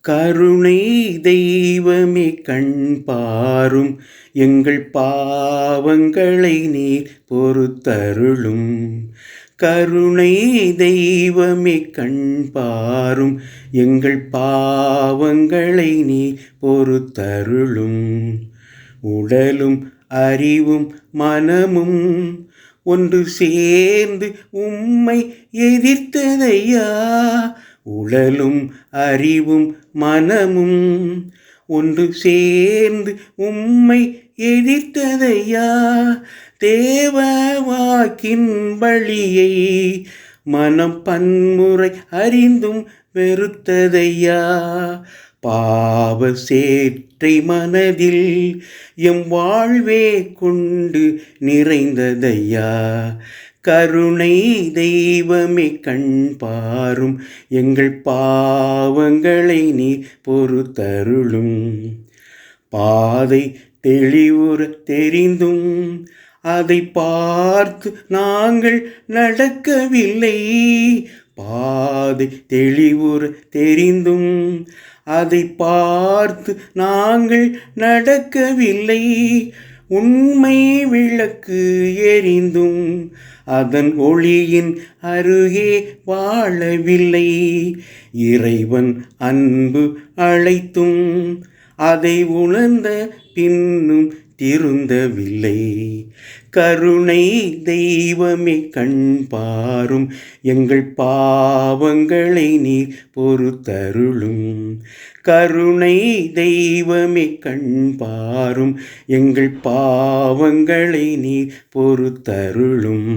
கருணை தெய்வமே கண் பாரும் எங்கள் பாவங்களை நீர் பொறுத்தருளும். கருணை தெய்வமே கண் பாரும் எங்கள் பாவங்களை நீர் பொறுத்தருளும். உடலும் அறிவும் மனமும் ஒன்று சேர்ந்து உம்மை எதிர்த்ததையா. உடலும் அறிவும் மனமும் ஒன்று சேர்ந்து உம்மை எதிர்த்ததையா. தேவ வாக்கின் வழியை மனம் பன்முறை அறிந்தும் வெறுத்ததையா. பாவ சேற்றை மனதில் எம் வாழ்வே கொண்டு நிறைந்ததையா. கருணை தெய்வமே கண் பாரும் எங்கள் பாவங்களை நீர் பொறுத்தருளும். பாதை தெளிவுற தெரிந்தும் அதை பார்த்து நாங்கள் நடக்கவில்லை. பாதை தெளிவுற தெரிந்தும் அதை பார்த்து நாங்கள் நடக்கவில்லை. உண்மை விளக்கு எரிந்தும் அதன் ஒளியின் அருகே வாழவில்லை. இறைவன் அன்பு அழைத்தும் அதை உணர்ந்த பின்னும் திருந்தவில்லை. கருணை தெய்வமே கண் பாரும் எங்கள் பாவங்களை நீர் பொறுத்தருளும். கருணை தெய்வமே கண் பாரும் எங்கள் பாவங்களை நீர் பொறுத்தருளும்.